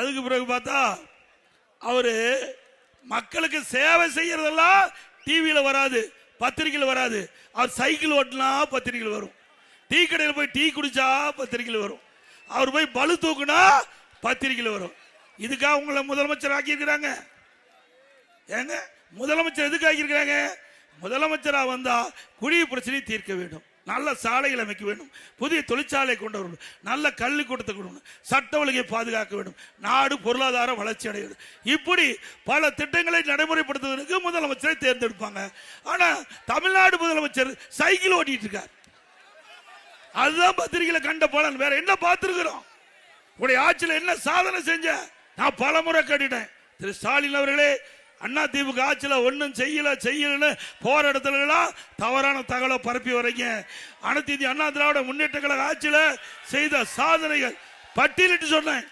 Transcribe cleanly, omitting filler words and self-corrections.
அதுக்கு பிறகு பார்த்தா அவரு மக்களுக்கு சேவை செய்யறதெல்லாம் டிவியில வராது, பத்திரிகையில் வராது. அவர் சைக்கிள் ஓட்டினா பத்திரிகையில் வரும், டீ கடையில் போய் டீ குடிச்சா பத்திரிகையில் வரும், அவர் போய் பளு தூக்குனா பத்திரிகையில் வரும். இதுக்காக உங்களை முதலமைச்சர் ஆக்கியிருக்கிறாங்க. ஏங்க முதலமைச்சர் எதுக்கு ஆக்கியிருக்கிறாங்க? முதலமைச்சரா வந்தா குடிய பிரச்சனையை தீர்க்க வேண்டும், நல்ல சாலைகள் அமைக்க வேண்டும், புதிய தொழிற்சாலை கொண்டு வரணும், நல்ல கல்விக்கூடத்தை கொடுக்கணும், சட்ட ஒழுங்கை பாதுகாக்க வேண்டும், நாடு பொருளாதார வளர்ச்சி அடைய வேண்டும். இப்படி பல திட்டங்களை நடைமுறைப்படுத்துவதற்கு முதலமைச்சரை தேர்ந்தெடுப்பாங்க. ஆனா தமிழ்நாடு முதலமைச்சர் சைக்கிள் ஓட்டிட்டு இருக்கார். அதுதான் பத்திரிகையில கண்ட பலன். வேற என்ன பார்த்திருக்கிறோம்? உடைய ஆட்சியில் என்ன சாதனை செஞ்ச? நான் பலமுறை கேட்டுட்டேன். திரு ஸ்டாலின் அவர்களே, அண்ணா திமுக ஆட்சியில் ஒன்னும் செய்யலன்னு போற இடத்துல தவறான தகவலை பரப்பி வரீங்க. அனைத்து இந்திய அண்ணா திராவிட முன்னேற்ற கழக ஆட்சியில் செய்த சாதனைகள் பட்டியலிட்டு சொன்னேன்.